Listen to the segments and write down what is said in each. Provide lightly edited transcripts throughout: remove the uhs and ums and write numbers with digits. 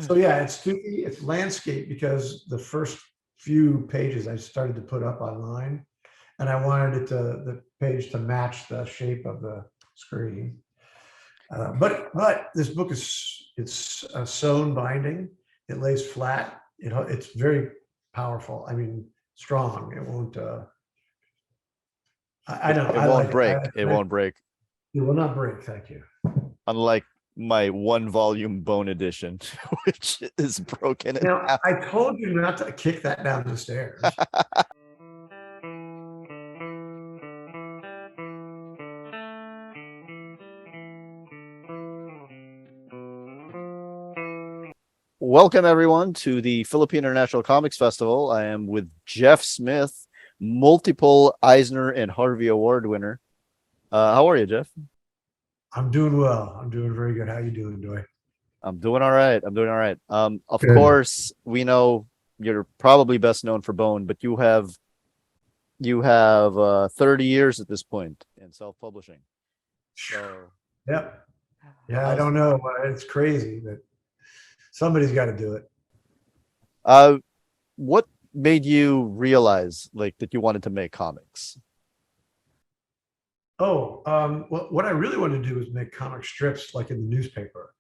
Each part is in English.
So yeah, it's spooky. It's landscape because the first few pages I started to put up online, and I wanted the page to match the shape of the screen. But this book it's a sewn binding. It lays flat. It's very powerful. I mean, strong. It won't. I It, know. it I like won't it. break. It won't break. It will not break. Thank you. Unlike my one volume bone edition, which is broken in Now, half. I told you not to kick that down the stairs. Welcome everyone to the Philippine International Comics Festival. I am with Jeff Smith, multiple Eisner and Harvey Award winner. How are you, Jeff? I'm doing well. I'm doing very good. How you doing, Duy? I'm doing all right. I'm doing all right. Of Good. course, we know you're probably best known for Bone, but you have 30 years at this point in self-publishing. So, Yep. Yeah, I don't know. It's crazy, but somebody's got to do it. What made you realize that you wanted to make comics? Oh, well, what I really wanted to do was make comic strips like in the newspaper.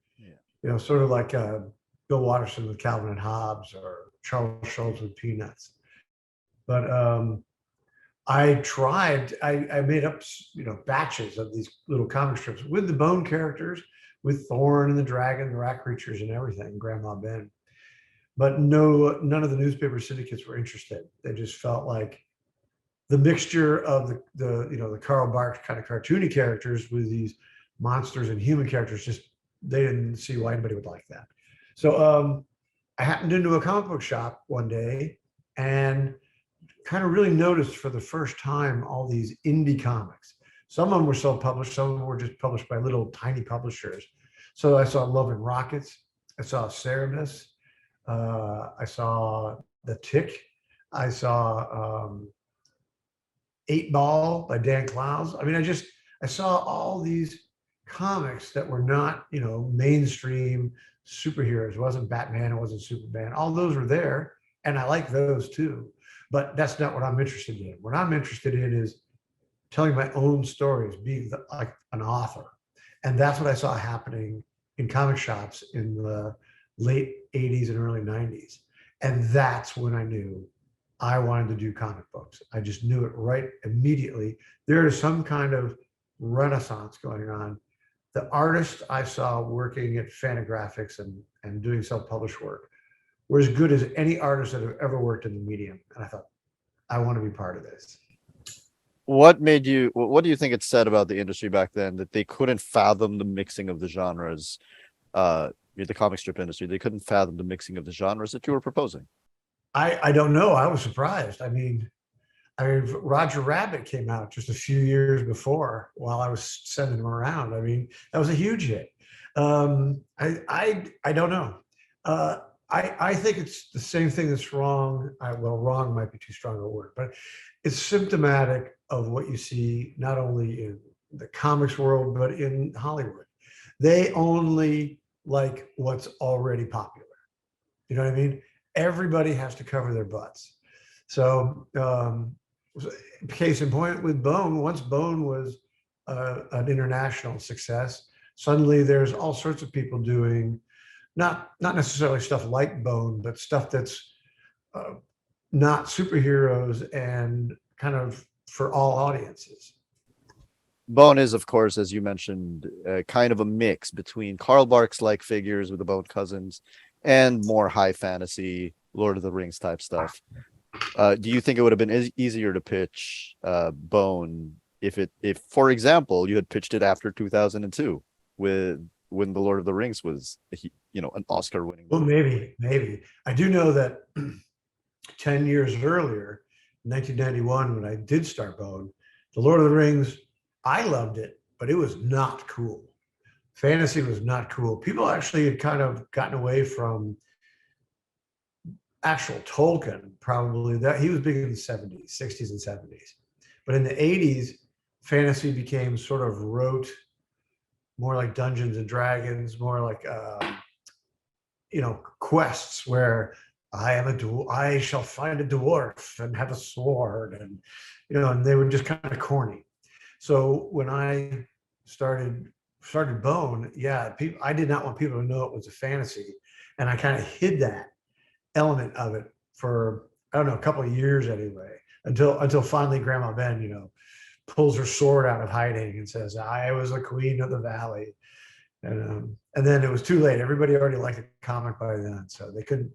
Yeah. Sort of like Bill Watterson with Calvin and Hobbes or Charles Schultz with Peanuts. But I tried. I made up batches of these little comic strips with the Bone characters, with Thorn and the Dragon, the Rat Creatures, and everything. Grandma Ben. But none of the newspaper syndicates were interested. They just felt like the mixture of the Karl Barks kind of cartoony characters with these monsters and human characters, just they didn't see why anybody would like that. So I happened into a comic book shop one day and kind of really noticed for the first time all these indie comics. Some of them were self-published, some of them were just published by little tiny publishers. So I saw Love and Rockets, I saw Cerebus, I saw The Tick, I saw 8 Ball by Dan Clowes. I mean, I saw all these comics that were not, mainstream superheroes. It wasn't Batman, it wasn't Superman. All those were there, and I like those too. But that's not what I'm interested in. What I'm interested in is telling my own stories, being like an author. And that's what I saw happening in comic shops in the late 80s and early 90s. And that's when I knew I wanted to do comic books. I just knew it right immediately. There is some kind of renaissance going on. The artists I saw working at Fantagraphics and doing self-published work were as good as any artist that have ever worked in the medium. And I thought, I want to be part of this. What do you think it said about the industry back then that they couldn't fathom the mixing of the genres? The comic strip industry, they couldn't fathom the mixing of the genres that you were proposing. I don't know. I was surprised. I mean, Roger Rabbit came out just a few years before while I was sending them around. I mean, that was a huge hit. I don't know. I think it's the same thing that's wrong. Well, wrong might be too strong a word, but it's symptomatic of what you see not only in the comics world, but in Hollywood. They only like what's already popular. You know what I mean? Everybody has to cover their butts. So case in point with Bone, once Bone was an international success, suddenly there's all sorts of people doing not necessarily stuff like Bone, but stuff that's not superheroes and kind of for all audiences. Bone is, of course, as you mentioned, kind of a mix between Karl Barks-like figures with the Bone cousins and more high fantasy, Lord of the Rings type stuff. Do you think it would have been easier to pitch Bone if, for example, you had pitched it after 2002 when the Lord of the Rings was, an Oscar-winning movie? Well, maybe. I do know that 10 years earlier, 1991, when I did start Bone, the Lord of the Rings, I loved it, but it was not cool. Fantasy was not cool. People actually had kind of gotten away from actual Tolkien, probably. That he was big in the 70s, 60s, and 70s. But in the 80s, fantasy became sort of rote, more like Dungeons and Dragons, more like quests where I shall find a dwarf and have a sword, and and they were just kind of corny. So when I started Bone, yeah, I did not want people to know it was a fantasy, and I kind of hid that element of it for, I don't know, a couple of years anyway, until finally Grandma Ben, pulls her sword out of hiding and says, "I was a queen of the valley," and then it was too late. Everybody already liked the comic by then, so they couldn't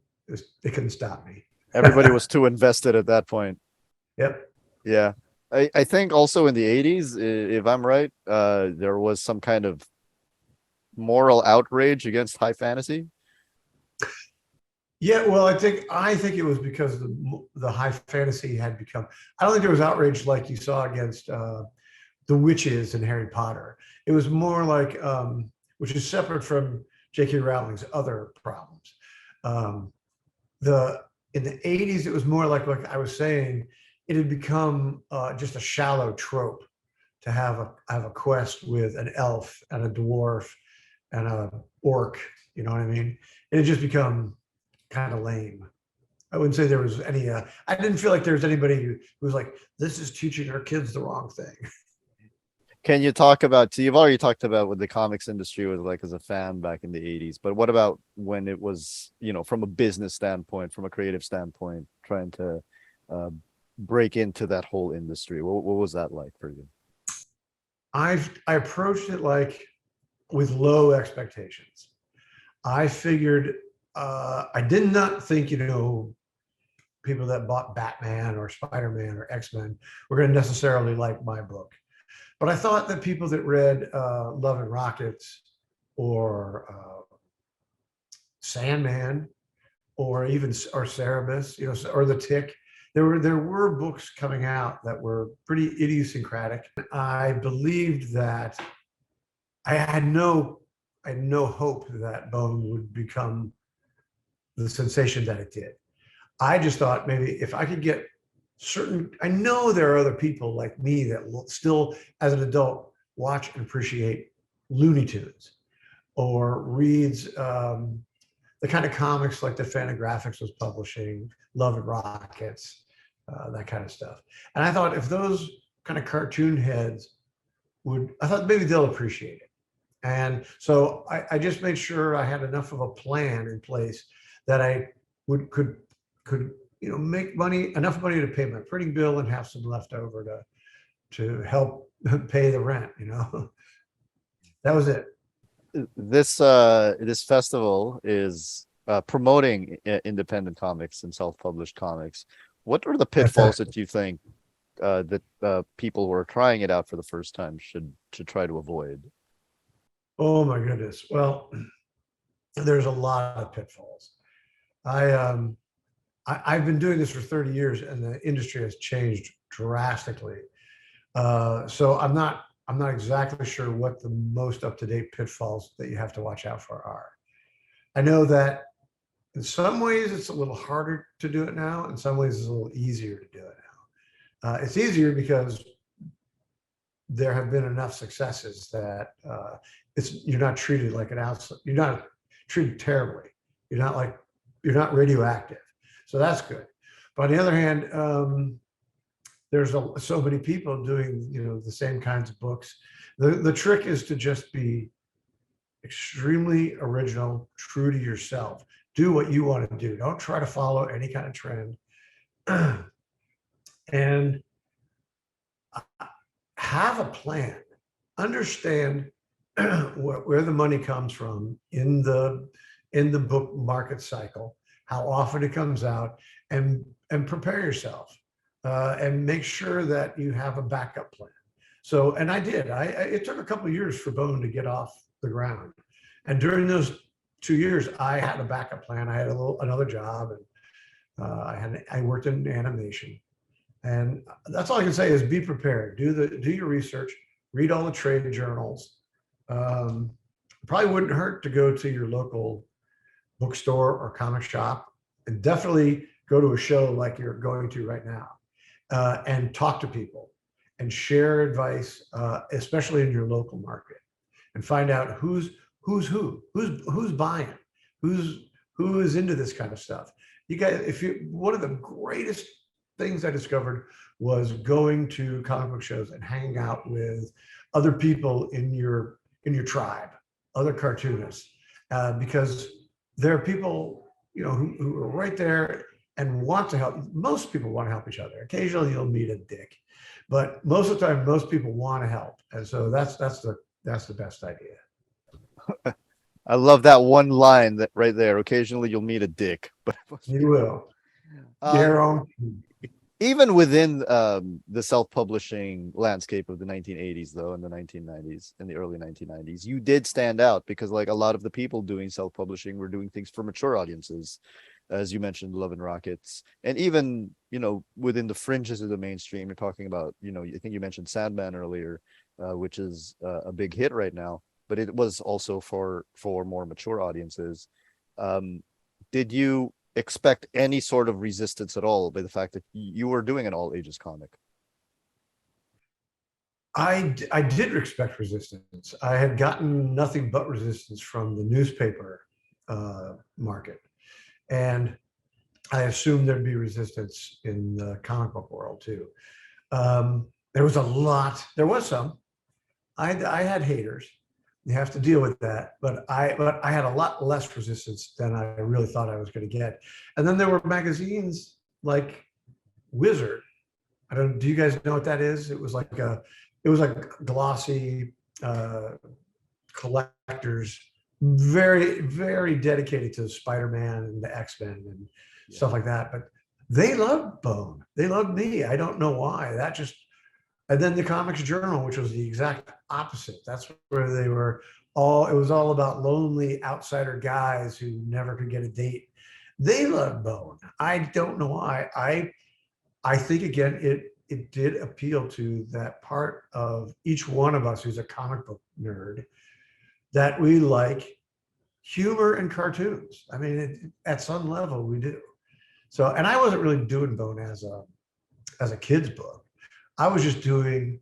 stop me. Everybody was too invested at that point. Yep. Yeah. I think also in the 80s, if I'm right, there was some kind of moral outrage against high fantasy. Yeah, well, I think it was because the high fantasy had become. I don't think there was outrage like you saw against the witches in Harry Potter. It was more like, which is separate from J.K. Rowling's other problems. The In the 80s, it was more like I was saying, it had become just a shallow trope to have a quest with an elf and a dwarf and a orc. You know what I mean? It had just become kind of lame. I wouldn't say there was any. I didn't feel like there was anybody who was like, "This is teaching our kids the wrong thing." Can you talk about? So you've already talked about what the comics industry was like as a fan back in the 80s, but what about when it was, from a business standpoint, from a creative standpoint, trying to break into that whole industry? What was that like for you? I approached it like with low expectations. I figured I did not think people that bought Batman or Spider-Man or X-Men were going to necessarily like my book. But I thought that people that read Love and Rockets or Sandman or Cerebus, or The Tick, there were books coming out that were pretty idiosyncratic. I believed that I had no hope that Bone would become the sensation that it did. I just thought maybe if I could get I know there are other people like me that will still, as an adult, watch and appreciate Looney Tunes or reads the kind of comics like the Fantagraphics was publishing, Love and Rockets, that kind of stuff. And I thought if those kind of cartoon heads I thought maybe they'll appreciate it. And so I just made sure I had enough of a plan in place that I could make enough money to pay my printing bill and have some left over to help pay the rent. That was it. This festival is promoting independent comics and self-published comics. What are the pitfalls that you think that people who are trying it out for the first time should try to avoid? Oh my goodness. Well, there's a lot of pitfalls. I've been doing this for 30 years and the industry has changed drastically. So I'm not exactly sure what the most up-to-date pitfalls that you have to watch out for are. I know that in some ways it's a little harder to do it now. In some ways it's a little easier to do it now. It's easier because there have been enough successes that you're not treated like an outside. You're not treated terribly. You're not radioactive. So that's good. But on the other hand, there's so many people doing the same kinds of books. The trick is to just be extremely original, true to yourself. Do what you want to do. Don't try to follow any kind of trend. And have a plan. Understand where the money comes from in the book market cycle, how often it comes out, and prepare yourself and make sure that you have a backup plan. So, and I did. It took a couple of years for Bone to get off the ground, and during those 2 years, I had a backup plan. I had another job, and I worked in animation. And that's all I can say is be prepared. Do your research. Read all the trade journals. Probably wouldn't hurt to go to your local bookstore or comic shop, and definitely go to a show like you're going to right now, and talk to people and share advice, especially in your local market, and find out who's buying, who is into this kind of stuff. You guys, if you, one of the greatest things I discovered was going to comic book shows and hanging out with other people in your tribe, other cartoonists, because there are people, you know, who are right there and want to help. Most people want to help each other. Occasionally you'll meet a dick, but most of the time, most people want to help. And so that's the best idea. I love that one line that right there. Occasionally you'll meet a dick, but You will. um, Your own. even within the self-publishing landscape of the 1980s, though, in the 1990s, in the early 1990s, you did stand out because, like, a lot of the people doing self-publishing were doing things for mature audiences, as you mentioned, Love and Rockets, and even, you know, within the fringes of the mainstream. You're talking about, you know, I think you mentioned Sandman earlier, which is a big hit right now, but it was also for more mature audiences. Did you expect any sort of resistance at all by the fact that you were doing an all ages comic? I did expect resistance. I had gotten nothing but resistance from the newspaper market, and I assumed there'd be resistance in the comic book world too. There was a lot. There was some. I had haters. You have to deal with that, but I had a lot less resistance than I really thought I was going to get. And then there were magazines like Wizard. I don't. Do you guys know what that is? It was like glossy collectors, very very dedicated to Spider-Man and the X-Men and stuff like that. But they loved Bone. They loved me. I don't know why. That just. And then the Comics Journal, which was the exact opposite. That's where they were all. It was all about lonely outsider guys who never could get a date. They loved Bone. I don't know why. I think again it did appeal to that part of each one of us who's a comic book nerd, that we like humor and cartoons. I mean, at some level we do. So, and I wasn't really doing Bone as a kid's book. I was just doing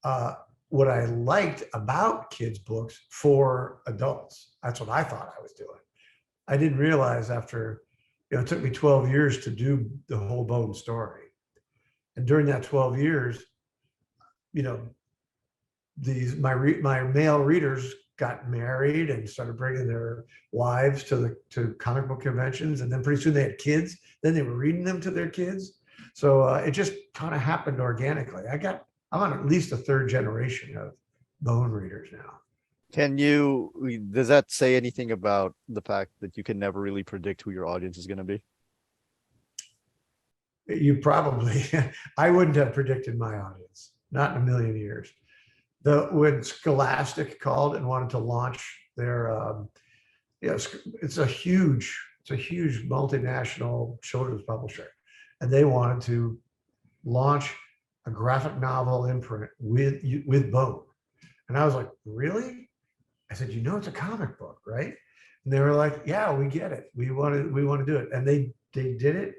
what I liked about kids' books for adults. That's what I thought I was doing. I didn't realize after, you know, it took me 12 years to do the whole Bone story. And during that 12 years, you know, my male readers got married and started bringing their wives to comic book conventions, and then pretty soon they had kids. Then they were reading them to their kids. So it just kind of happened organically. I'm on at least a third generation of Bone readers now. Does that say anything about the fact that you can never really predict who your audience is going to be? You probably, I wouldn't have predicted my audience, not in a million years. When Scholastic called and wanted to launch their, it's a huge multinational children's publisher, and they wanted to launch a graphic novel imprint with Bone. And I was like, really? I said, you know, it's a comic book, right? And they were like, yeah, we get it. We want to do it. And they did it.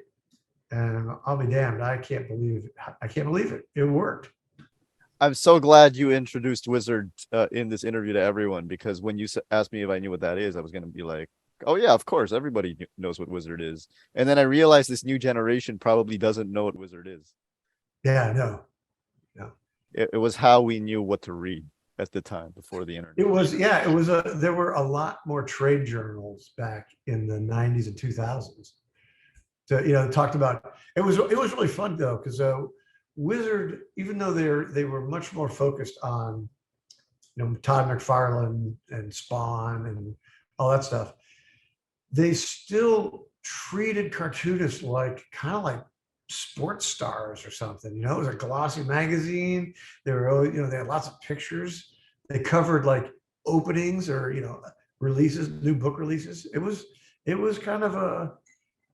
And I'll be damned. I can't believe it. It worked. I'm so glad you introduced Wizard in this interview to everyone, because when you asked me if I knew what that is, I was going to be like, oh yeah, of course, everybody knows what Wizard is. And then I realized this new generation probably doesn't know what Wizard is. Yeah, no. It was how we knew what to read at the time before the internet. There were a lot more trade journals back in the 90s and 2000s. So, you know, talked about, it was really fun though, because Wizard, even though they were much more focused on, you know, Todd McFarlane and Spawn and all that stuff, they still treated cartoonists like kind of like sports stars or something. You know, it was a glossy magazine. They were, you know, they had lots of pictures. They covered like openings or, you know, releases, new book releases. It was kind of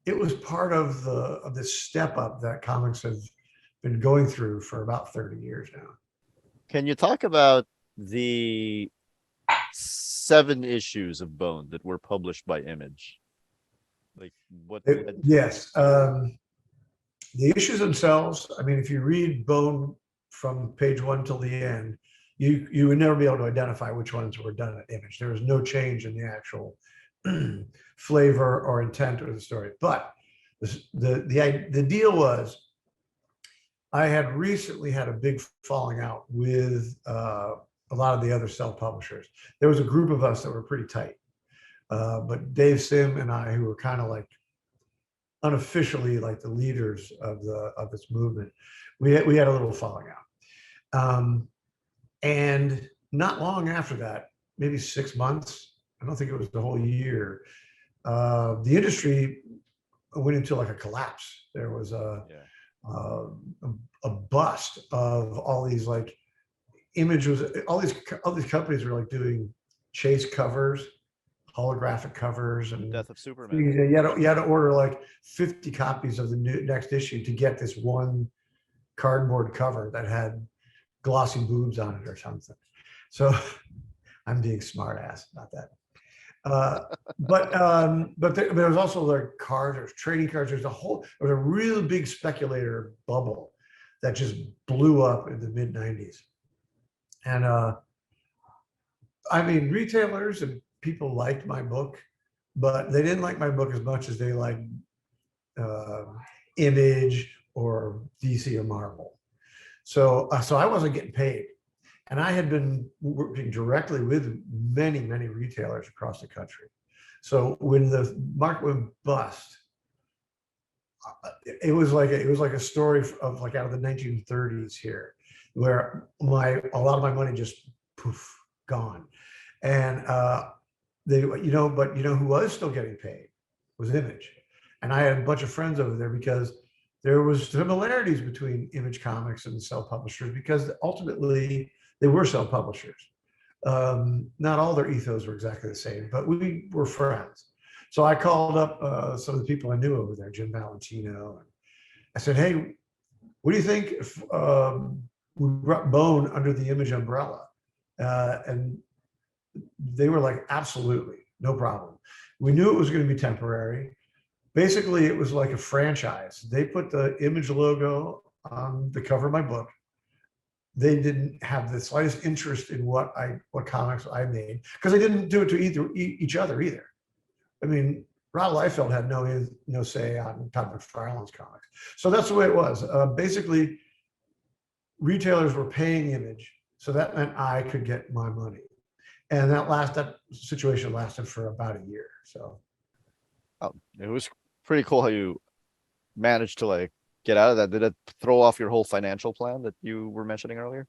it was part of this step up that comics have been going through for about 30 years now. Can you talk about the 7 issues of Bone that were published by Image? Like what? Yes. The issues themselves, I mean, if you read Bone from page 1 till the end, you would never be able to identify which ones were done at Image. There was no change in the actual flavor or intent of the story. But the deal was, I had recently had a big falling out with a lot of the other self-publishers. There was a group of us that were pretty tight, but Dave Sim and I, who were kind of like unofficially like the leaders of this movement, we had a little falling out. And not long after that, maybe 6 months, I don't think it was the whole year, the industry went into like a collapse. There was a bust of all these like images. All these companies were like doing chase covers, holographic covers, and Death of Superman. you had to order like 50 copies of the next issue to get this one cardboard cover that had glossy boobs on it or something. So I'm being smart ass about that. But there was also like cards, there's trading cards, there was a real big speculator bubble that just blew up in the mid 90s. And I mean, retailers and people liked my book, but they didn't like my book as much as they liked Image or DC or Marvel. So I wasn't getting paid. And I had been working directly with many, many retailers across the country. So when the market went bust, it was like a story of like out of the 1930s here, where a lot of my money just poof, gone. And but you know who was still getting paid was Image. And I had a bunch of friends over there because there was similarities between Image Comics and self-publishers, because ultimately they were self-publishers. Not all their ethos were exactly the same, but we were friends. So I called up some of the people I knew over there, Jim Valentino. And I said, hey, what do you think if we brought Bone under the Image umbrella? And they were like, absolutely, no problem. We knew it was going to be temporary. Basically, it was like a franchise. They put the Image logo on the cover of my book. They didn't have the slightest interest in what comics I made, because they didn't do it to each other either. I mean, Rod Liefeld had no say on Todd McFarlane's comics. So that's the way it was. Basically, retailers were paying Image, so that meant I could get my money. And that situation lasted for about a year. So it was pretty cool how you managed to like get out of that. Did it throw off your whole financial plan that you were mentioning earlier?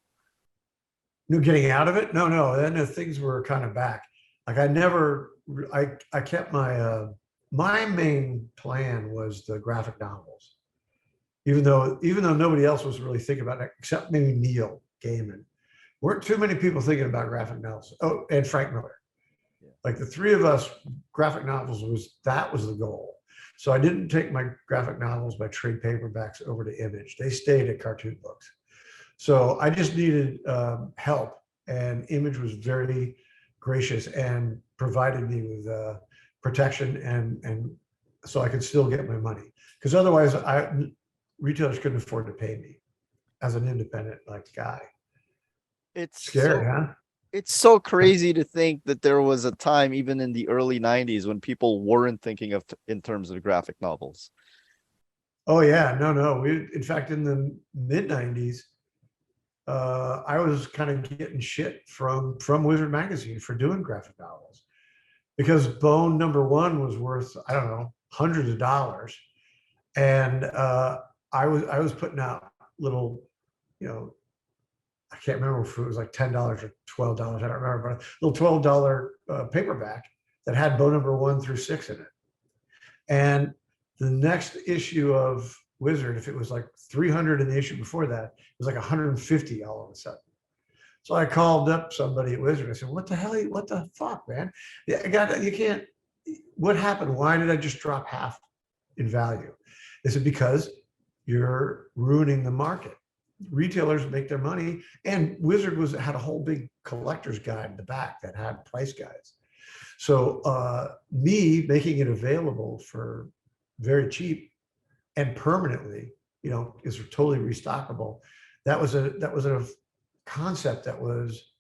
No, getting out of it? No. Then things were kind of back. Like I kept my main plan was the graphic novels, even though nobody else was really thinking about it, except maybe Neil Gaiman. Weren't too many people thinking about graphic novels. Oh, and Frank Miller. Yeah. Like the three of us, graphic novels was the goal. So I didn't take my graphic novels, my trade paperbacks over to Image. They stayed at Cartoon Books. So I just needed help, and Image was very gracious and provided me with protection, and so I could still get my money, because otherwise retailers couldn't afford to pay me as an independent like guy. It's scary, huh? It's so crazy to think that there was a time, even in the early 90s, when people weren't thinking of in terms of graphic novels. Oh yeah, no. In fact, in the mid 90s, I was kind of getting shit from Wizard Magazine for doing graphic novels, because Bone #1 was worth, I don't know, hundreds of dollars, and I was putting out little, I can't remember if it was like $10 or $12. I don't remember, but a little $12 paperback that had Bone #1 through 6 in it. And the next issue of Wizard, if it was like 300 in the issue before that, it was like 150 all of a sudden. So I called up somebody at Wizard. I said, what the fuck, man? You can't, what happened? Why did I just drop half in value? They said, because you're ruining the market. Retailers make their money, and Wizard had a whole big collector's guide in the back that had price guides. So me making it available for very cheap and permanently, is totally restockable. That was a concept that was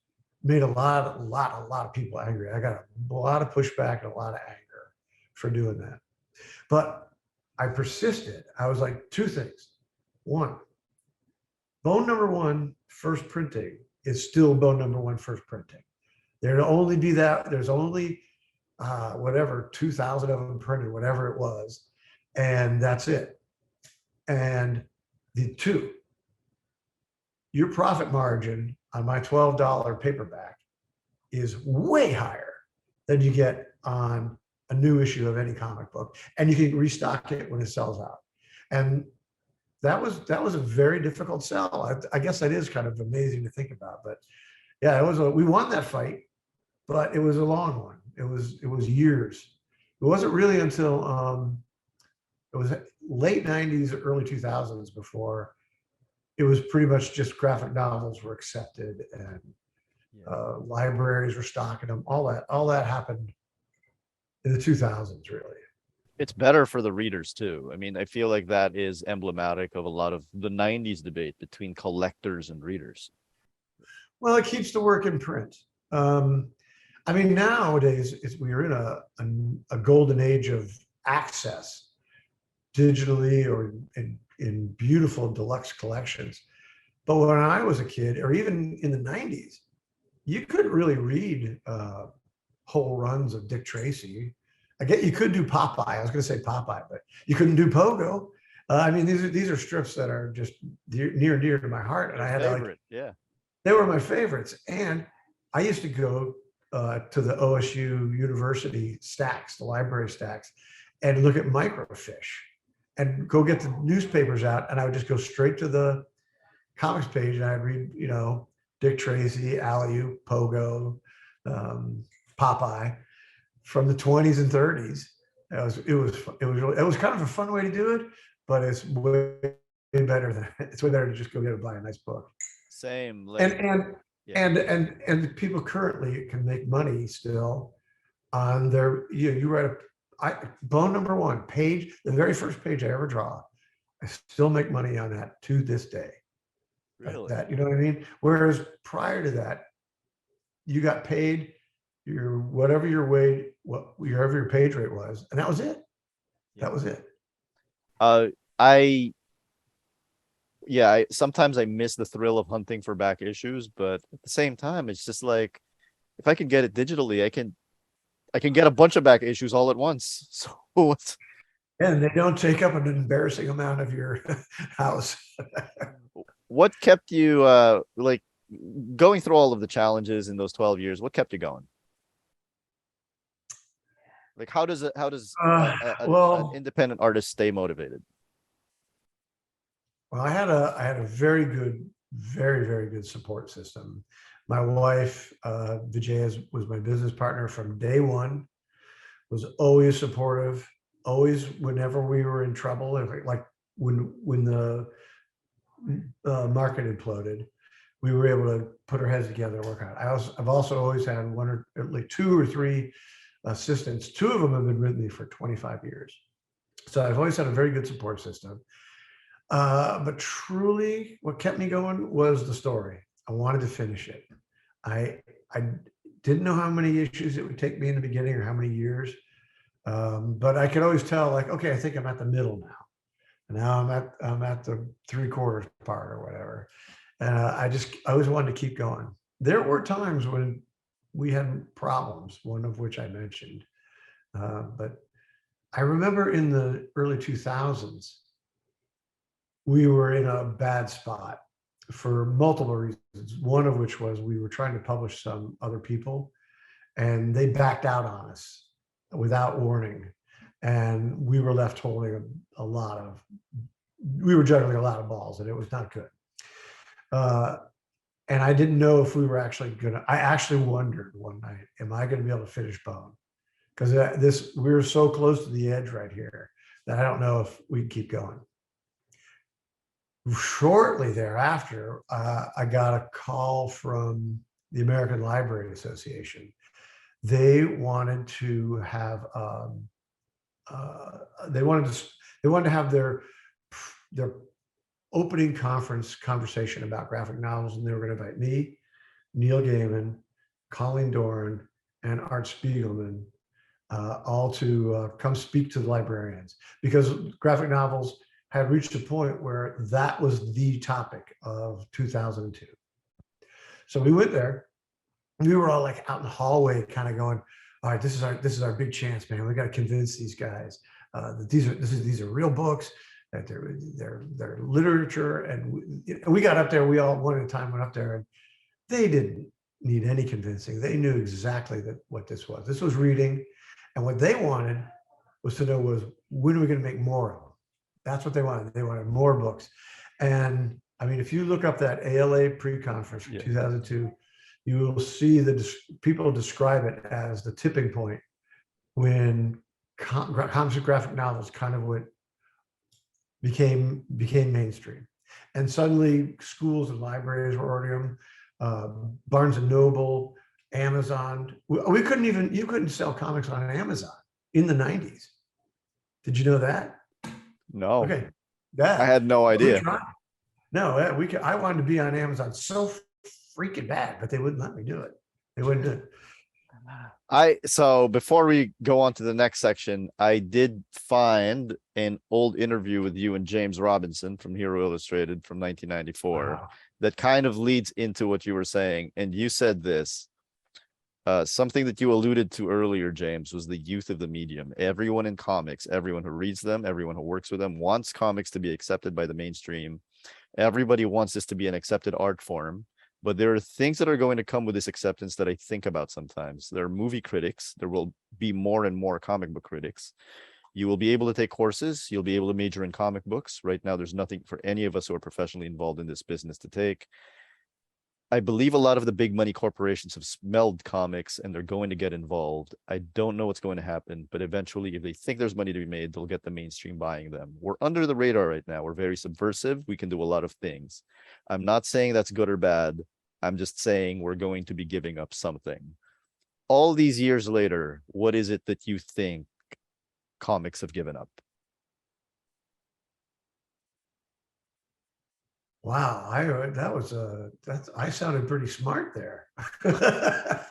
made a lot of people angry. I got a lot of pushback and a lot of anger for doing that. But I persisted. I was like, two things. One, bone number one first printing is still bone number one first printing. There'll only be that. There's only whatever 2,000 of them printed, whatever it was, and that's it. And the two, your profit margin on my $12 paperback is way higher than you get on a new issue of any comic book, and you can restock it when it sells out. And that was a very difficult sell. I guess that is kind of amazing to think about, but yeah, we won that fight, but it was a long one. It was years. It wasn't really until it was late 90s, early 2000s before it was pretty much just graphic novels were accepted and libraries were stocking them. All that happened in the 2000s, really. It's better for the readers too. I mean, I feel like that is emblematic of a lot of the 90s debate between collectors and readers. Well, it keeps the work in print. I mean, nowadays we're in a golden age of access digitally or in beautiful deluxe collections. But when I was a kid, or even in the 90s, you couldn't really read whole runs of Dick Tracy. I get you could do Popeye. I was going to say Popeye, but you couldn't do Pogo. I mean, these are strips that are just near and dear to my heart, and I had they were my favorites. And I used to go to the OSU University stacks, the library stacks, and look at microfiche, and go get the newspapers out, and I would just go straight to the comics page, and I'd read, Dick Tracy, Alley-oop, Pogo, Popeye from the 20s and 30s. It was kind of a fun way to do it, but it's way better to just go buy a nice book. Same. And people currently can make money still on their, you write bone number one page, the very first page I ever draw, I still make money on that to this day. Really? That, you know what I mean? Whereas prior to that, you got paid whatever your page rate was, and that was it. Yeah. That was it. Sometimes I miss the thrill of hunting for back issues, but at the same time, it's just like, if I can get it digitally, I can get a bunch of back issues all at once. So what's... And they don't take up an embarrassing amount of your house. What kept you like going through all of the challenges in those 12 years? What kept you going? Like, how does an independent artist stay motivated? Well, I had a very good, very, very good support system. My wife, Vijaya, was my business partner from day one, was always supportive, always whenever we were in trouble, like when the market imploded, we were able to put our heads together and work on it. I've also always had two or three assistants. Two of them have been with me for 25 years. So I've always had a very good support system. But truly what kept me going was the story. I wanted to finish it. I didn't know how many issues it would take me in the beginning or how many years. But I could always tell, like, okay, I think I'm at the middle now. And now I'm at the 3/4 part or whatever. And I always wanted to keep going. There were times when we had problems, one of which I mentioned. But I remember in the early 2000s, we were in a bad spot for multiple reasons. One of which was we were trying to publish some other people, and they backed out on us without warning. And we were left holding we were juggling a lot of balls, and it was not good. And I didn't know if we were I actually wondered one night, am I going to be able to finish Bone? Because we're so close to the edge right here that I don't know if we can keep going. Shortly thereafter, I got a call from the American Library Association. They wanted to have they wanted to have their opening conversation about graphic novels, and they were going to invite me, Neil Gaiman, Colleen Doran, and Art Spiegelman, all to come speak to the librarians, because graphic novels had reached a point where that was the topic of 2002. So we went there. We were all like out in the hallway, kind of going, "All right, this is our big chance, man. We got to convince these guys that these are real books, that they're literature." And we got up there. We all one at a time went up there, and they didn't need any convincing. They knew exactly what this was. This was reading, and what they wanted was to know was, when are we going to make more of them? That's what they wanted. They wanted more books. And I mean, if you look up that ALA pre-conference from 2002, you will see the people describe it as the tipping point when comics and graphic novels kind of became mainstream. And suddenly schools and libraries were ordering them. Barnes and Noble, Amazon. You couldn't sell comics on Amazon in the 90s. Did you know that? No. Okay. That I had no idea. No, I wanted to be on Amazon so freaking bad, but they wouldn't let me do it. They wouldn't do it. So before we go on to the next section, I did find an old interview with you and James Robinson from Hero Illustrated from 1994. Wow. That kind of leads into what you were saying. And you said this, something that you alluded to earlier, James, was the youth of the medium. Everyone in comics, everyone who reads them, everyone who works with them wants comics to be accepted by the mainstream. Everybody wants this to be an accepted art form. But there are things that are going to come with this acceptance that I think about sometimes. There are movie critics. There will be more and more comic book critics. You will be able to take courses. You'll be able to major in comic books. Right now, there's nothing for any of us who are professionally involved in this business to take. I believe a lot of the big money corporations have smelled comics and they're going to get involved. I don't know what's going to happen, but eventually, if they think there's money to be made, they'll get the mainstream buying them. We're under the radar right now. We're very subversive. We can do a lot of things. I'm not saying that's good or bad. I'm just saying we're going to be giving up something. All these years later, what is it that you think comics have given up? Wow, I sounded pretty smart there. I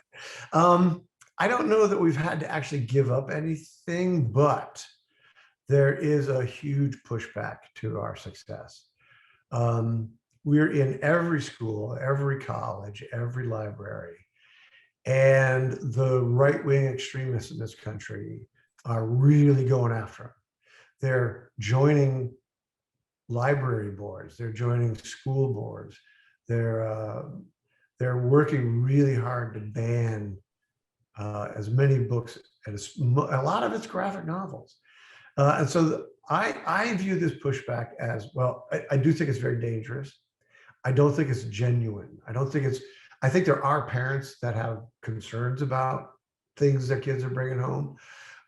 don't know that we've had to actually give up anything, but there is a huge pushback to our success. We're in every school, every college, every library, and the right-wing extremists in this country are really going after them. They're joining library boards, they're joining school boards, they're working really hard to ban as many books as a lot of it's graphic novels. And so I view this pushback as, well, I do think it's very dangerous. I don't think it's genuine. I think there are parents that have concerns about things that kids are bringing home,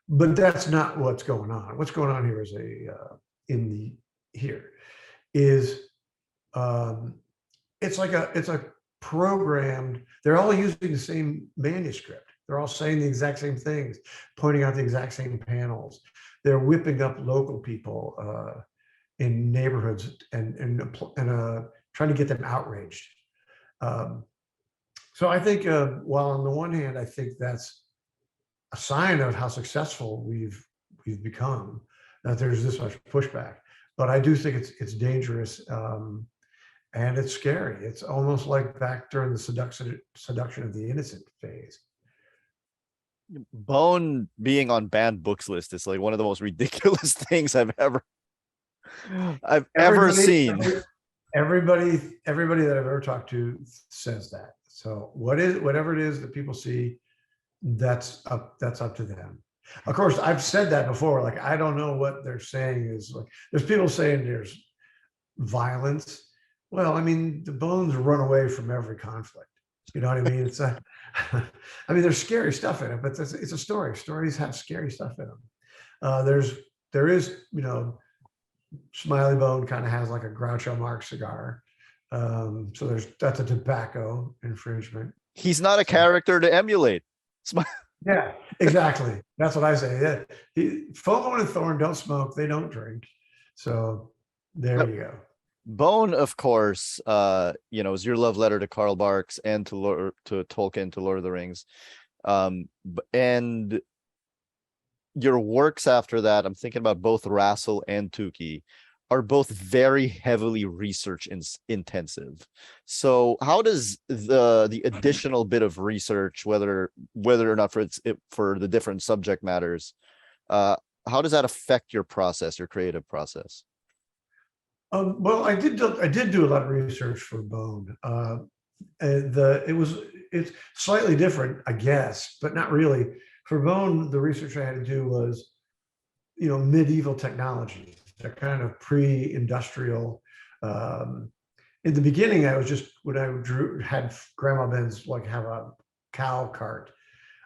but that's not what's going on. What's going on here is it's a programmed, they're all using the same manuscript. They're all saying the exact same things, pointing out the exact same panels. They're whipping up local people in neighborhoods and trying to get them outraged. So I think, while on the one hand, I think that's a sign of how successful we've become, that there's this much pushback. But I do think it's dangerous, and it's scary. It's almost like back during the seduction of the innocent phase. Bone being on banned books list is like one of the most ridiculous things I've ever seen. Everybody that I've ever talked to says that. So whatever it is that people see, that's up to them. Of course, I've said that before. Like, I don't know what they're saying is like. There's people saying there's violence. Well, I mean, the Bones run away from every conflict. You know what I mean? It's I mean, there's scary stuff in it, but it's a story. Stories have scary stuff in them. There is, Smiley Bone kind of has like a Groucho Marx cigar. So that's a tobacco infringement. He's not a character to emulate. Yeah, exactly. That's what I say. Yeah. Foghorn and Thorn don't smoke, they don't drink. So there you go. Bone, of course, is your love letter to Karl Barks and to Tolkien, to Lord of the Rings. And your works after that, I'm thinking about both Rassel and Tukey, are both very heavily research intensive. So how does the additional bit of research, whether or not for the different subject matters, how does that affect your process, your creative process? Well, I did do a lot of research for Bone. It's slightly different, I guess, but not really. For Bone, the research I had to do was, medieval technology, a kind of pre-industrial. In the beginning, I was just, when I had Grandma Ben's have a cow cart,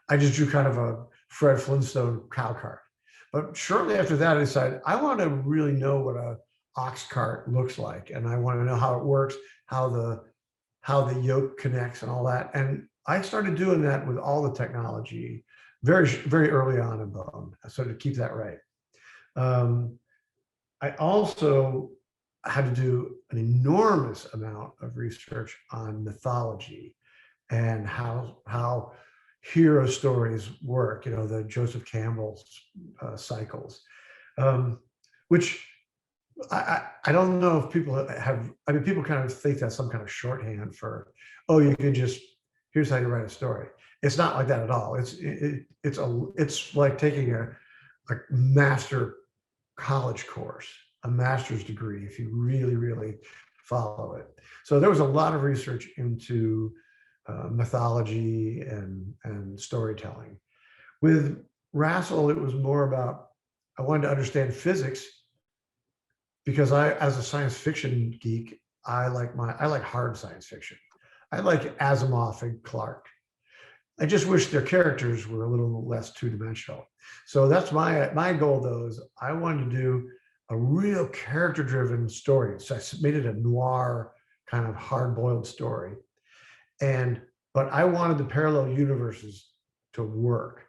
I just drew kind of a Fred Flintstone cow cart. But shortly after that, I decided I want to really know what a ox cart looks like, and I want to know how it works, how the yoke connects, and all that. And I started doing that with all the technology very, very early on in Bone, so to keep that right. I also had to do an enormous amount of research on mythology and how hero stories work, the Joseph Campbell's cycles, which I don't know if people have. I mean, people kind of think that's some kind of shorthand for, oh, you can just, here's how you write a story. It's not like that at all. It's like taking a master college course, a master's degree, if you really, really follow it. So there was a lot of research into mythology and storytelling. With Rassel, it was more about, I wanted to understand physics, because as a science fiction geek, I like hard science fiction. I like Asimov and Clarke. I just wish their characters were a little less two-dimensional. So that's my goal, though, is I wanted to do a real character-driven story. So I made it a noir kind of hard-boiled story. But I wanted the parallel universes to work.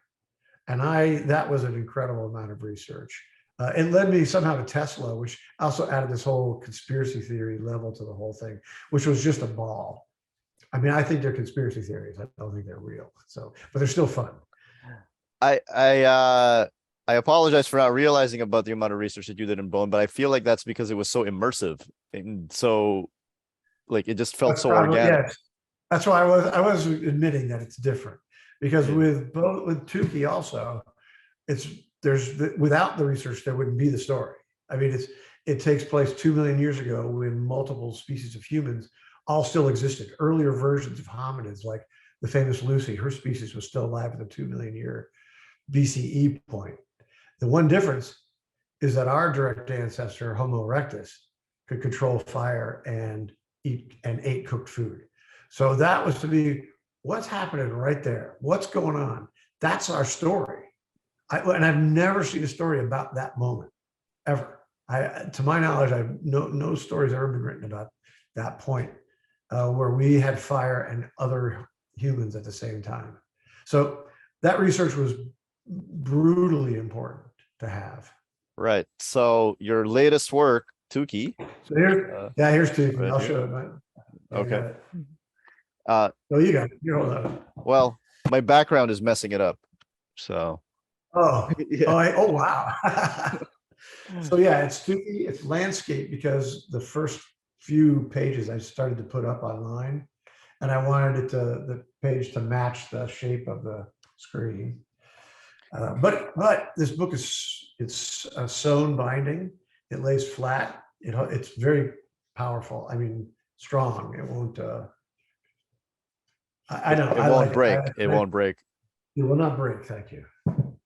And that was an incredible amount of research. It led me somehow to Tesla, which also added this whole conspiracy theory level to the whole thing, which was just a ball. I mean, I think they're conspiracy theories. I don't think they're real. So, but they're still fun. I apologize for not realizing about the amount of research that you did in Bone, but I feel like that's because it was so immersive and so, like, it just felt so organic. Yes. That's why I was admitting that it's different, because with Tukey also, without the research, there wouldn't be the story. I mean, it takes place 2 million years ago, when multiple species of humans all still existed. Earlier versions of hominids, like the famous Lucy, her species was still alive at the 2 million year BCE point. The one difference is that our direct ancestor, Homo erectus, could control fire and ate cooked food. So that was to be, what's happening right there? What's going on? That's our story. And I've never seen a story about that moment, ever. To my knowledge, no story's ever been written about that point, where we had fire and other humans at the same time. So that research was brutally important to have. Right. So your latest work, Tukey. So here's Tukey. Right, I'll show it. Okay. No, you got it. You're holding it. Well, my background is messing it up. So. Oh, Yeah. oh wow. So yeah, it's Tukey. It's landscape, because the first few pages I started to put up online, and I wanted the page to match the shape of the screen. But this book it's a sewn binding. It lays flat. It's very powerful. I mean, strong. It won't. I don't. It won't break. It won't break. It will not break. Thank you.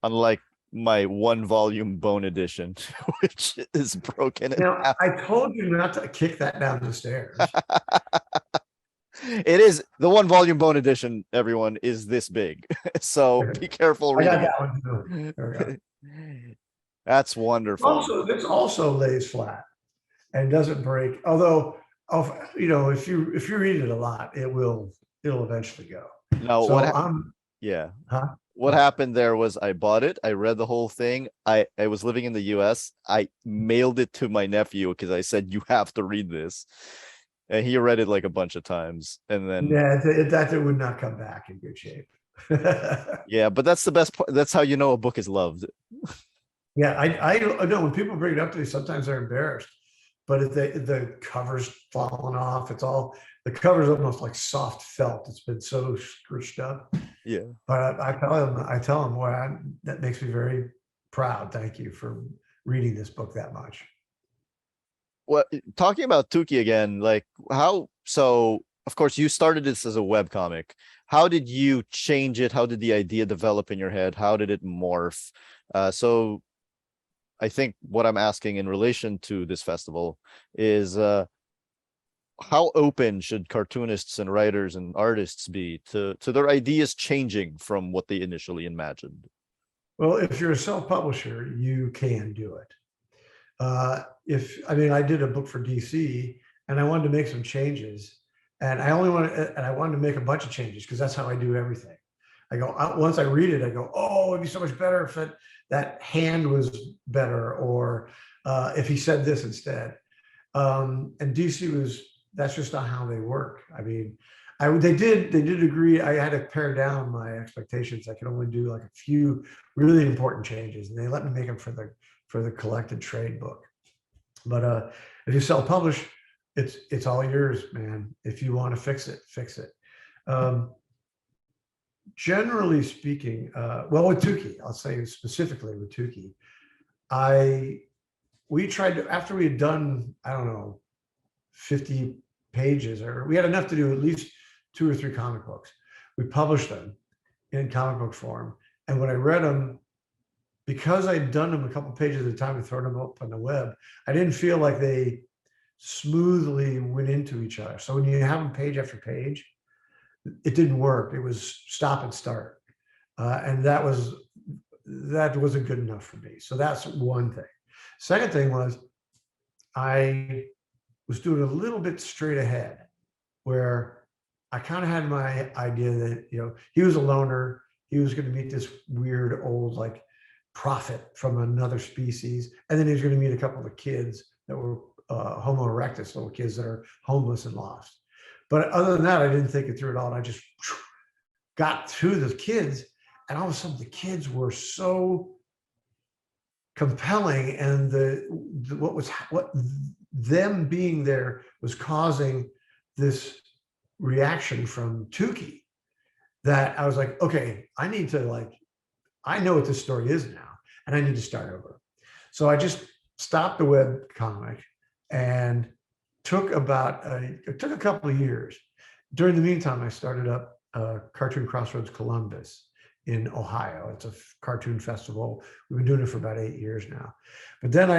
Unlike my 1-volume Bone edition, which is broken in half. I told you not to kick that down the stairs. It is the 1-volume Bone edition, everyone, is this big. So be careful I got reading that one too. There we go. That's wonderful. This also lays flat and doesn't break. Although, if you read it a lot, it'll eventually go. Now, So yeah. Huh? what happened there was I bought it, I read the whole thing. I was living in the US. I mailed it to my nephew because I said, you have to read this. And he read it like a bunch of times. And then Yeah, that would not come back in good shape. yeah, but that's the best part. That's how you know a book is loved. Yeah, I know when people bring it up to me, sometimes they're embarrassed. But if the cover's falling off, it's all the cover's almost like soft felt. It's been so scratched up. Yeah. But I tell them, well, that makes me very proud. Thank you for reading this book that much. Well, talking about Tuki again, like how, so of course you started this as a web comic. How did you change it? How did the idea develop in your head? How did it morph? So I think what I'm asking in relation to this festival is how open should cartoonists and writers and artists be to their ideas changing from what they initially imagined? Well, if you're a self-publisher, you can do it. I mean, I did a book for DC and I wanted to make some changes, and I wanted to make a bunch of changes because that's how I do everything. I go, once I read it, I go, oh, it'd be so much better if that hand was better, or if he said this instead. And DC that's just not how they work. I mean, they did agree. I had to pare down my expectations. I could only do like a few really important changes, and they let me make them for the collected trade book. But if you self-publish, it's all yours, man. If you want to fix it, fix it. Generally speaking, well, with Tuki, I'll say specifically with Tuki, we tried to, after we had done, I don't know, 50 pages, or we had enough to do at least 2 or 3 comic books. We published them in comic book form. And when I read them, because I'd done them a couple pages at a time and thrown them up on the web, I didn't feel like they smoothly went into each other. So when you have them page after page, it didn't work. It was stop and start. And that wasn't good enough for me. So that's one thing. Second thing was I was doing a little bit straight ahead, where I kind of had my idea that, he was a loner. He was going to meet this weird old like prophet from another species. And then he was going to meet a couple of kids that were Homo erectus, little kids that are homeless and lost. But other than that, I didn't think it through at all. And I just got through the kids, and all of a sudden the kids were so compelling, and what them being there was causing this reaction from Tuki, that I was like, okay, I know what this story is now, and I need to start over. So I just stopped the web comic, and it took a couple of years. During the meantime, I started up Cartoon Crossroads Columbus in Ohio. It's a cartoon festival. We've been doing it for about 8 years now. But then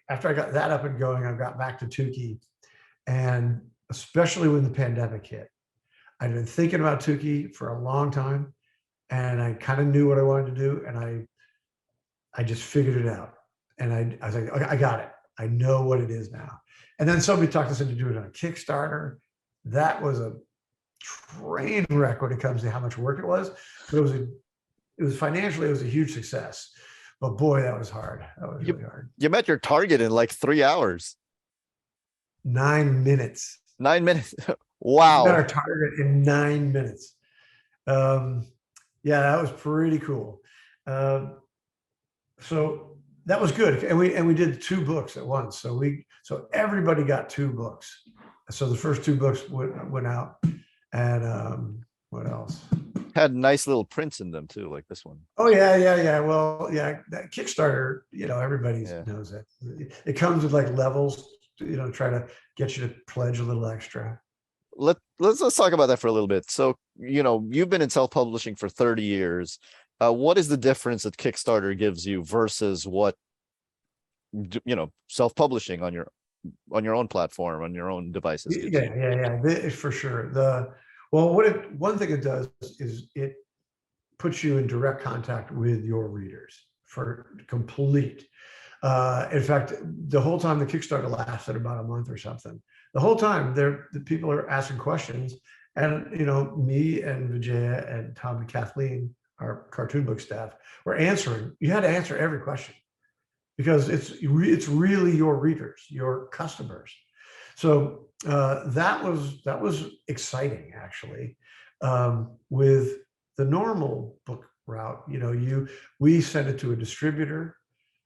after I got that up and going, I got back to Tuki, and especially when the pandemic hit, I'd been thinking about Tuki for a long time, and I kind of knew what I wanted to do, and I just figured it out. And I was like, I got it. I know what it is now. And then somebody talked us into doing it on Kickstarter. That was a train wreck when it comes to how much work it was. But it was financially, it was a huge success. But boy, that was hard. That was really hard. You met your target in like 3 hours. 9 minutes. 9 minutes. Wow. We met our target in 9 minutes. Yeah, that was pretty cool. So that was good, and we did 2 books at once. So everybody got 2 books. So the first 2 books went out, and what else? Had nice little prints in them too, like this one. Oh yeah. Well, yeah, that Kickstarter, everybody knows that. It comes with like levels, try to get you to pledge a little extra. Let's talk about that for a little bit. So, you've been in self-publishing for 30 years. What is the difference that Kickstarter gives you versus what, self-publishing on your own platform, on your own devices? Yeah, for sure. One thing it does is it puts you in direct contact with your readers for complete. In fact, the whole time the Kickstarter lasted about a month or something. The whole time the people are asking questions, and me and Vijaya and Tom and Kathleen our cartoon book staff, were answering. You had to answer every question because it's really your readers, your customers. So that was exciting, actually. With the normal book route, we send it to a distributor.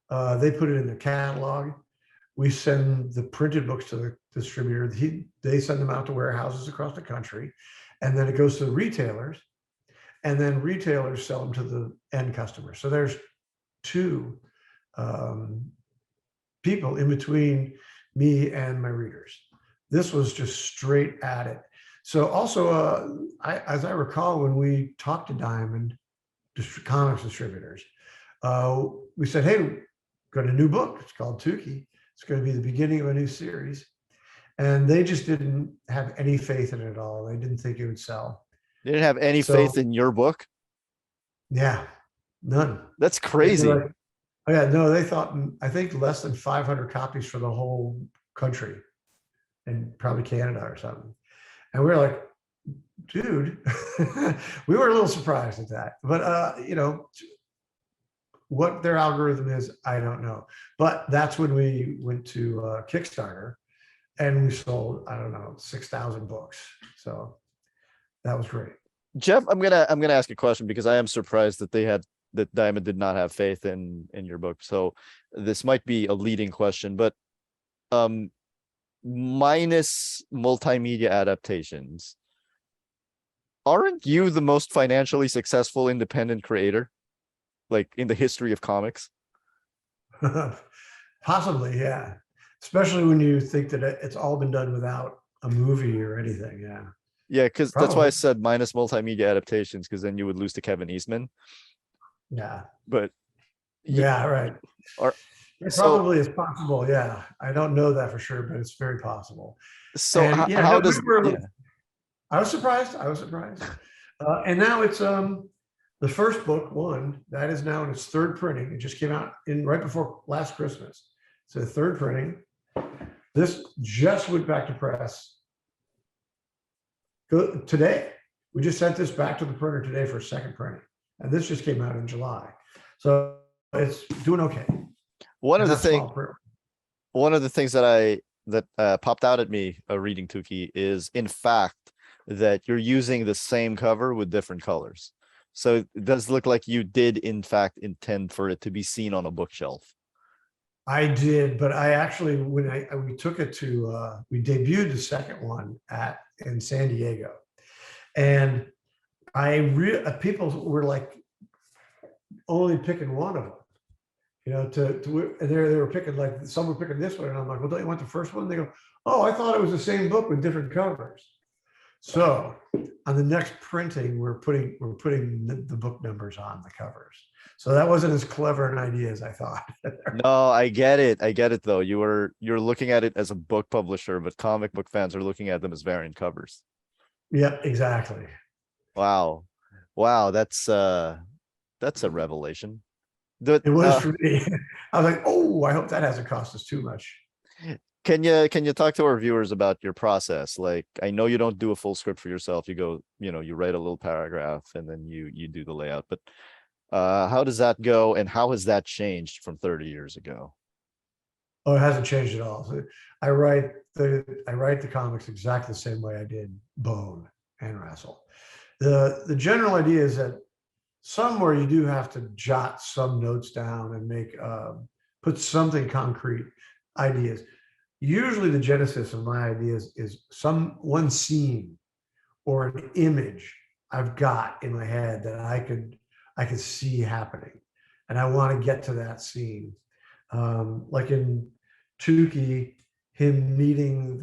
They put it in their catalog. We send the printed books to the distributor. They send them out to warehouses across the country, and then it goes to the retailers, and then retailers sell them to the end customer. So there's two people in between me and my readers. This was just straight at it. So also, as I recall, when we talked to Diamond comics distributors, we said, hey, got a new book. It's called Tukey. It's going to be the beginning of a new series. And they just didn't have any faith in it at all. They didn't think it would sell. They didn't have any faith in your book? Yeah, none. That's crazy. Oh yeah, no, they thought, I think less than 500 copies for the whole country and probably Canada or something. And we were like, dude, we were a little surprised at that. But, what their algorithm is, I don't know. But that's when we went to Kickstarter and we sold, I don't know, 6,000 books. So that was great. Jeff, I'm gonna ask a question because I am surprised that Diamond did not have faith in your book. So this might be a leading question, but minus multimedia adaptations, aren't you the most financially successful independent creator, like in the history of comics? Possibly, yeah. Especially when you think that it's all been done without a movie or anything. Yeah. Yeah, because that's why I said minus multimedia adaptations, because then you would lose to Kevin Eastman. Yeah. But yeah, right. It probably is possible. Yeah. I don't know that for sure, but it's very possible. So how does I was surprised. And now it's the first book one that is now in its third printing. It just came out right before last Christmas. So the third printing. This just went back to press today. We just sent this back to the printer today for a second printing, and this just came out in July. So it's doing okay. One of the things that popped out at me reading Tukey is, in fact, that you're using the same cover with different colors. So it does look like you did, in fact, intend for it to be seen on a bookshelf. I did, but I actually, when we took it to, we debuted the second one in San Diego, and people were like only picking one of them, and they were picking, like, some were picking this one, and I'm like, well, don't you want the first one? They go, oh, I thought it was the same book with different covers. So on the next printing, we're putting the book numbers on the covers. So that wasn't as clever an idea as I thought. No, I get it though. You're looking at it as a book publisher, but comic book fans are looking at them as variant covers. Yeah, exactly. Wow, that's a revelation. It was for me. I was like, oh, I hope that hasn't cost us too much. Can you talk to our viewers about your process? Like, I know you don't do a full script for yourself. You go, you write a little paragraph and then you do the layout. But how does that go, and how has that changed from 30 years ago? Oh, it hasn't changed at all. So I write the comics exactly the same way I did Bone and Wrestle. The general idea is that somewhere you do have to jot some notes down and put something concrete, ideas. Usually the genesis of my ideas is one scene or an image I've got in my head that I could see happening, and I want to get to that scene. Like in Tukey, him meeting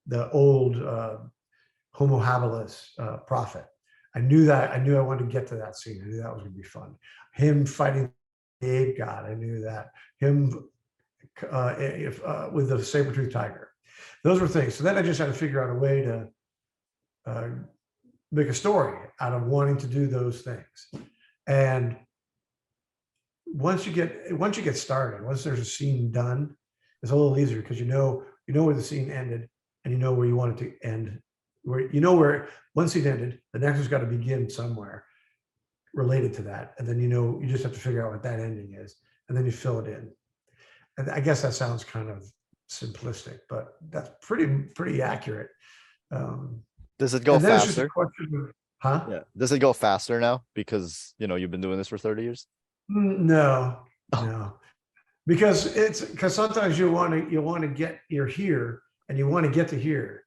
the old Homo habilis prophet. I knew I wanted to get to that scene. I knew that was going to be fun. Him fighting the ape god. I knew that. Him with the saber-toothed tiger. Those were things. So then I just had to figure out a way to make a story out of wanting to do those things. And once you get started, once there's a scene done, it's a little easier because you know where the scene ended, and you know where you want it to end. Where one scene ended, the next one's got to begin somewhere. related to that. And then, you just have to figure out what that ending is. And then you fill it in. And I guess that sounds kind of simplistic, but that's pretty accurate. Does it go And then it's just a faster? question of, huh? Yeah. Does it go faster now? Because, you've been doing this for 30 years? No, Oh. no. Because sometimes you want to get, you're here and you want to get to here,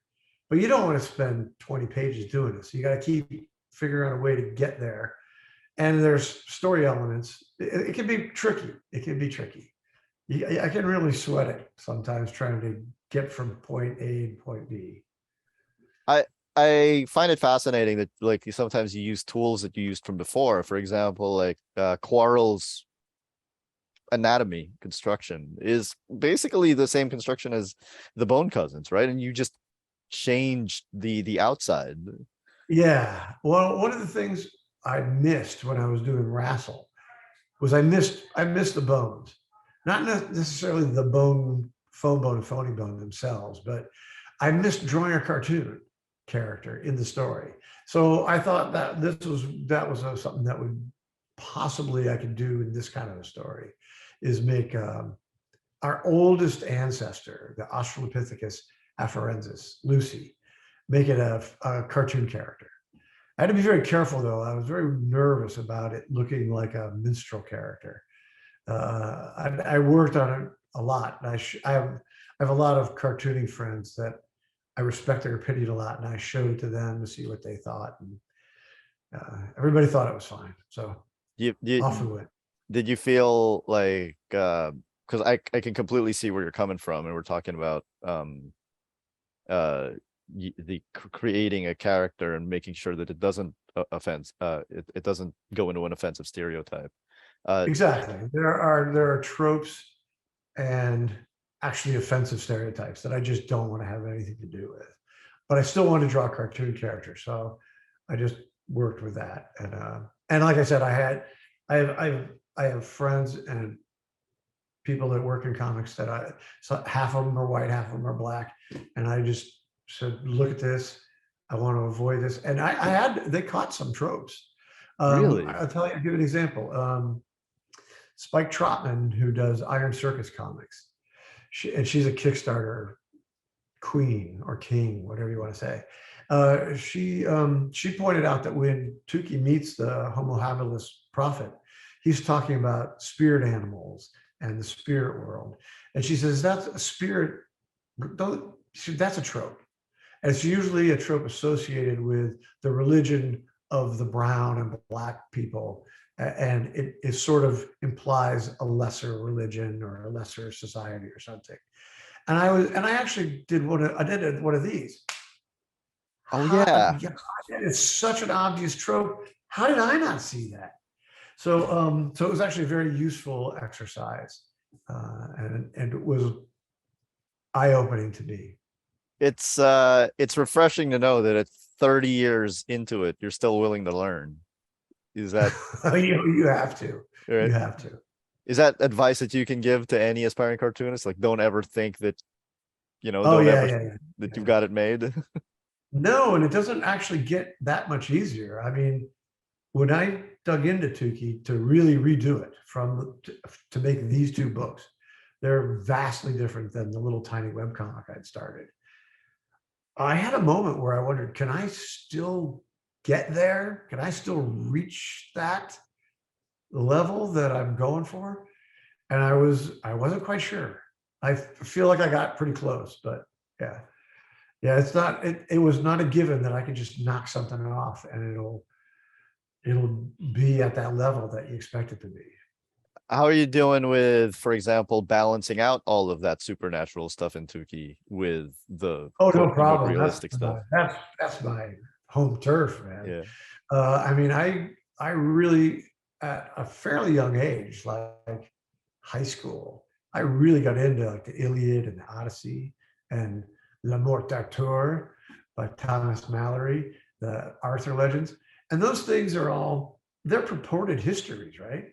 but you don't want to spend 20 pages doing this. You got to keep figuring out a way to get there. And there's story elements. It can be tricky. It can be tricky. I can really sweat it sometimes trying to get from point A to point B. I find it fascinating that like sometimes you use tools that you used from before. For example, like Quarrel's anatomy construction is basically the same construction as the Bone Cousins, right? And you just changed the outside. Yeah. Well, one of the things I missed when I was doing Wrestle was I missed the bones. Not necessarily the foam bone and phony bone themselves, but I missed drawing a cartoon character in the story. So I thought that that was something that would possibly I could do in this kind of a story, is make our oldest ancestor, the Australopithecus afarensis, Lucy, make it a cartoon character. I had to be very careful though. I was very nervous about it looking like a minstrel character. I worked on it a lot. And I have a lot of cartooning friends that I respected or pitied a lot, and I showed it to them to see what they thought. And everybody thought it was fine. So off we went. Did you feel like, because I can completely see where you're coming from, and we're talking about creating a character and making sure that it doesn't it doesn't go into an offensive stereotype. Exactly. There are tropes and actually offensive stereotypes that I just don't want to have anything to do with. But I still want to draw cartoon characters, so I just worked with that. And like I said, I have friends and people that work in comics that so half of them are white, half of them are black, and I just said, look at this. I want to avoid this, and they caught some tropes. Really? I'll give you an example. Spike Trotman, who does Iron Circus comics, she's a Kickstarter queen or king, whatever you want to say. She pointed out that when Tukey meets the Homo habilis prophet, he's talking about spirit animals and the spirit world, and she says that's a spirit. That's a trope, and it's usually a trope associated with the religion of the brown and black people. And it sort of implies a lesser religion or a lesser society or something. And I actually did one of these. Oh yeah. It's such an obvious trope. How did I not see that? So it was actually a very useful exercise, and it was eye-opening to me. It's refreshing to know that at 30 years into it, you're still willing to learn. Is that you have to? Right? You have to. Is that advice that you can give to any aspiring cartoonist? Like, don't ever think that, that you've got it made. No, and it doesn't actually get that much easier. I mean, when I dug into Tukey to really redo it to make these two books, they're vastly different than the little tiny webcomic I'd started. I had a moment where I wondered, can I still get there? Can I still reach that level that I'm going for? And I wasn't quite sure. I feel like I got pretty close, but yeah. It was not a given that I could just knock something off and it'll be at that level that you expect it to be. How are you doing with, for example, balancing out all of that supernatural stuff in Tukey with the no problem realistic stuff? That's my home turf, man. Yeah. I mean, I really at a fairly young age, like high school, I really got into like the Iliad and the Odyssey and La Mort d'Arthur by Thomas Mallory, the Arthur legends. And those things they're purported histories, right?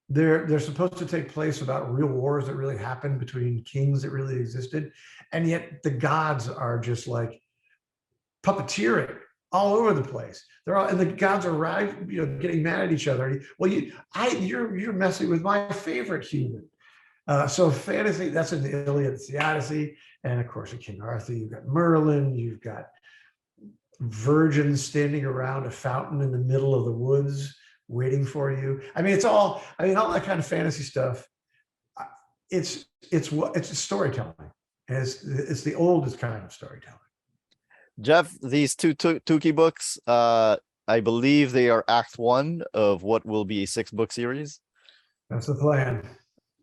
They're supposed to take place about real wars that really happened between kings that really existed. And yet the gods are just like puppeteering all over the place. They're all, and the gods are right, getting mad at each other. Well, you're messing with my favorite human. So fantasy, that's in the Iliad, it's the Odyssey, and of course in King Arthur, you've got Merlin, you've got virgins standing around a fountain in the middle of the woods waiting for you. I mean, all that kind of fantasy stuff. It's storytelling, and it's the oldest kind of storytelling. Jeff, these two Tukey books, I believe they are Act 1 of what will be a 6-book series. That's the plan.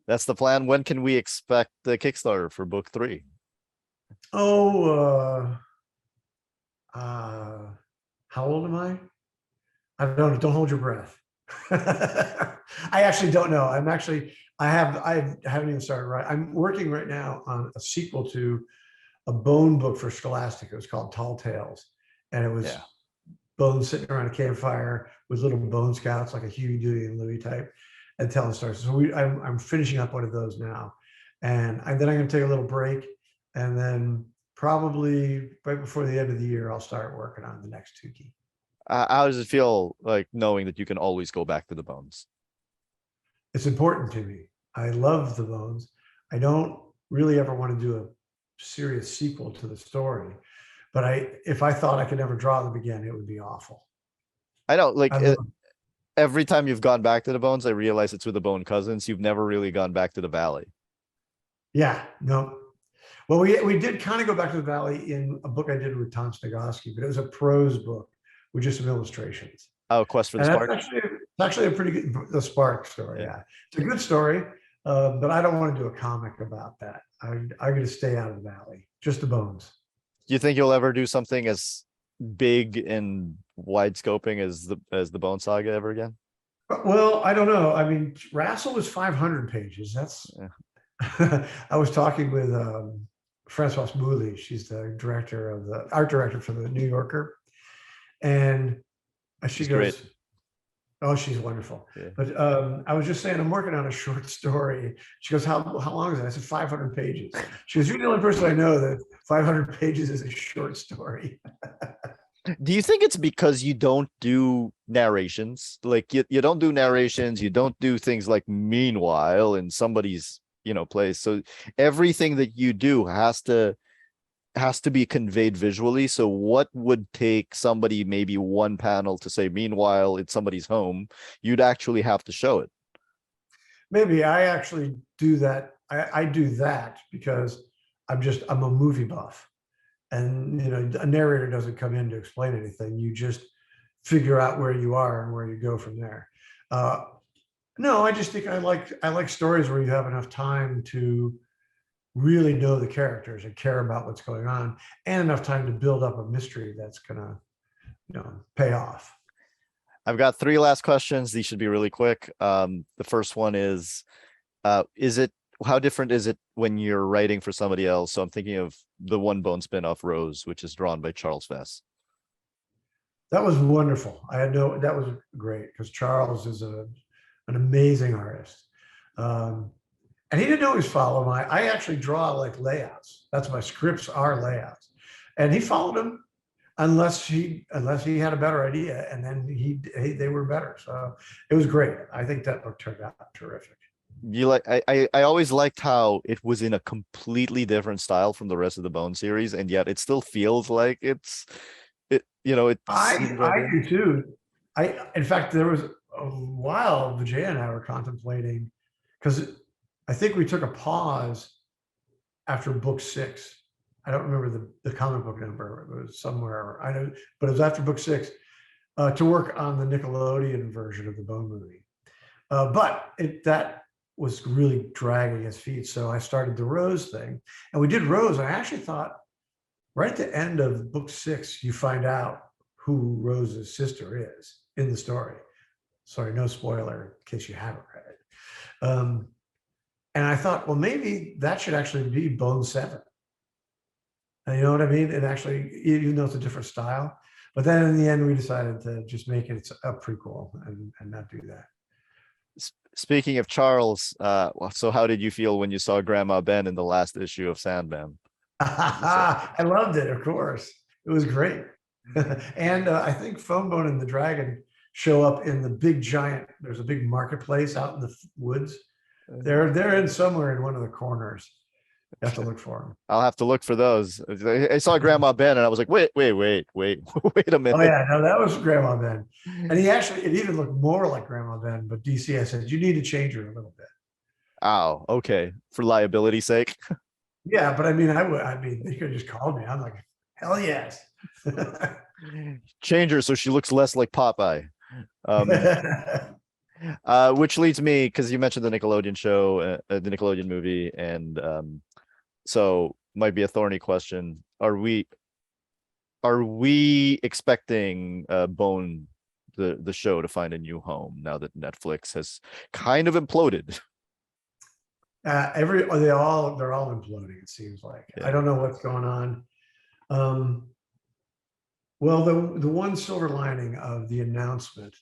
That's the plan. When can we expect the Kickstarter for book 3? Oh, how old am I? I don't hold your breath. I actually don't know. I haven't even started writing. I'm working right now on a sequel to a Bone book for Scholastic. It was called Tall Tales, and it was Bones sitting around a campfire with little Bone Scouts, like a Huey, Dewey, and Louie type, and telling stories. So I'm finishing up one of those now, and then I'm going to take a little break, and then probably right before the end of the year, I'll start working on the next Tukey. How does it feel like knowing that you can always go back to the Bones? It's important to me. I love the Bones. I don't really ever want to do a serious sequel to the story, but if I thought I could never draw them again, it would be awful. I know, every time you've gone back to the Bones, I realize it's with the Bone Cousins. You've never really gone back to the Valley. Yeah, no. Well, we did kind of go back to the Valley in a book I did with Tom Snigoski, but it was a prose book with just some illustrations. Oh, Quest for the Spark. It's actually a pretty good, the Spark story. Yeah, it's a good story, but I don't want to do a comic about that. I'm going to stay out of the Valley, just the Bones. Do you think you'll ever do something as big and wide scoping as the Bone Saga ever again? Well, I don't know. I mean, Rassel was 500 pages. That's. Yeah. I was talking with Françoise Mouly. She's the art director for the New Yorker, and she goes, great. Oh, she's wonderful. Yeah. But I was just saying, I'm working on a short story. She goes, how long is it? I said, 500 pages. She goes, you're the only person I know that 500 pages is a short story. Do you think it's because you don't do narrations? Like you don't do narrations, you don't do things like meanwhile in somebody's, place. So everything that you do has to be conveyed visually. So what would take somebody maybe one panel to say, meanwhile, it's somebody's home, you'd actually have to show it. Maybe I actually do that. I do that because I'm a movie buff. And, a narrator doesn't come in to explain anything. You just figure out where you are and where you go from there. No, I just think I like stories where you have enough time to really know the characters and care about what's going on, and enough time to build up a mystery that's gonna, pay off. I've got 3 last questions. These should be really quick. The first one is how different is it when you're writing for somebody else? So I'm thinking of the One Bone spinoff Rose, which is drawn by Charles Vess. That was wonderful. That was great because Charles is an amazing artist. And he didn't always follow I actually draw like layouts. That's my scripts are layouts. And he followed them unless he had a better idea. And then they were better. So it was great. I think that book turned out terrific. I always liked how it was in a completely different style from the rest of the Bone series, and yet it still feels like I do too. In fact, there was a while Vijay and I were contemplating, because I think we took a pause after book 6. I don't remember the comic book number. It was somewhere, I know, but it was after book 6 to work on the Nickelodeon version of the Bone movie. But that was really dragging his feet. So I started the Rose thing, and we did Rose. I actually thought right at the end of book 6, you find out who Rose's sister is in the story. Sorry, no spoiler in case you haven't read it. And I thought, well, maybe that should actually be Bone 7. And you know what I mean? And actually, even though it's a different style, but then in the end, we decided to just make it a prequel and not do that. Speaking of Charles, so how did you feel when you saw Grandma Ben in the last issue of Sandman? I loved it, of course. It was great. And I think Phone Bone and the Dragon show up in the big giant. There's a big marketplace out in the woods. They're in somewhere in one of the corners. You have to look for them. I'll have to look for those. I saw Grandma Ben and I was like, wait, wait a Oh minute. yeah, no, that was Grandma Ben, and it even looked more like Grandma Ben. But DC, I said you need to change her a little bit. Oh, okay. For liability sake. Yeah, but I mean, I mean, they could have just called me. I'm like, hell yes. Change her so she looks less like Popeye. Which leads me, because you mentioned the Nickelodeon show, the Nickelodeon movie, and so might be a thorny question. Are we expecting Bone the show to find a new home now that Netflix has kind of imploded? They're all imploding. It seems like Yeah. I don't know what's going on. Well, the one silver lining of the announcement,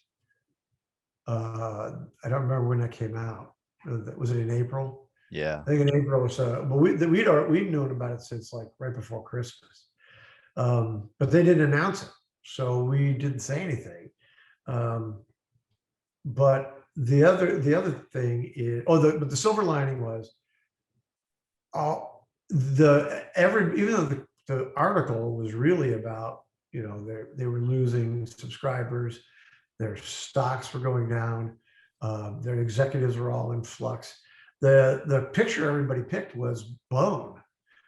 I don't remember when that came out. Was it in April? Yeah. I think in April. So, but we'd known about it since like right before Christmas. But they didn't announce it, so we didn't say anything. But the other thing is, but the silver lining was, even though the article was really about, they were losing subscribers, their stocks were going down, their executives were all in flux. The picture everybody picked was Bone,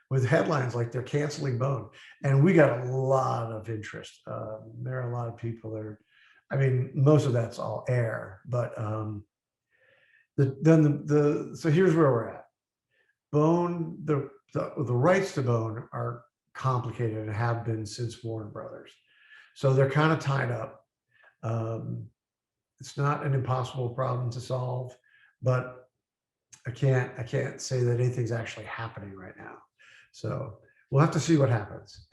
with headlines like they're canceling Bone, and we got a lot of interest. There are a lot of people that are, I mean, most of that's all air, but so here's where we're at. Bone, the rights to Bone are complicated and have been since Warner Brothers, so they're kind of tied up. It's not an impossible problem to solve, but I can't say that anything's actually happening right now. So we'll have to see what happens.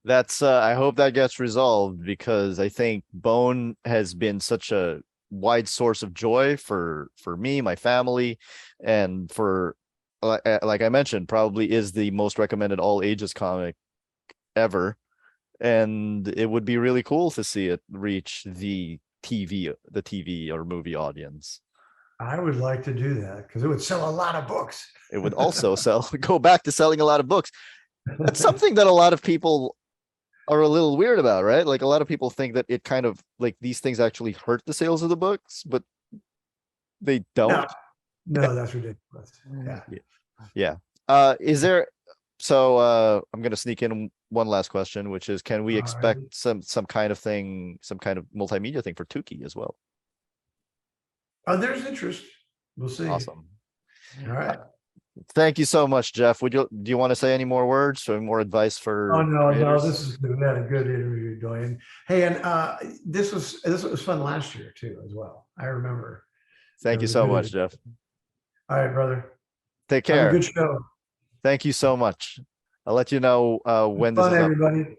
That's I hope that gets resolved, because I think Bone has been such a wide source of joy for me, my family, and for like I mentioned, probably is the most recommended all ages comic ever. And it would be really cool to see it reach the TV or movie audience. I would like to do that because it would sell a lot of books. It would also go back to selling a lot of books. That's something that a lot of people are a little weird about, right? Like a lot of people think that it kind of like these things actually hurt the sales of the books, but they don't. No, that's ridiculous. Yeah. Is there, I'm going to sneak in one last question, which is, can we expect some kind of thing, some kind of multimedia thing for Tukey as well? There's interest. We'll see. Awesome. All right. Thank you so much, Jeff. Do you want to say any more words or more advice for? Oh no, creators? this is good. We had a good interview, Duy. Hey, and this was fun last year too, as well. I remember. Thank you so much, Jeff. All right, brother. Take care. Have a good show. Thank you so much. I'll let you know when this is up. Everybody.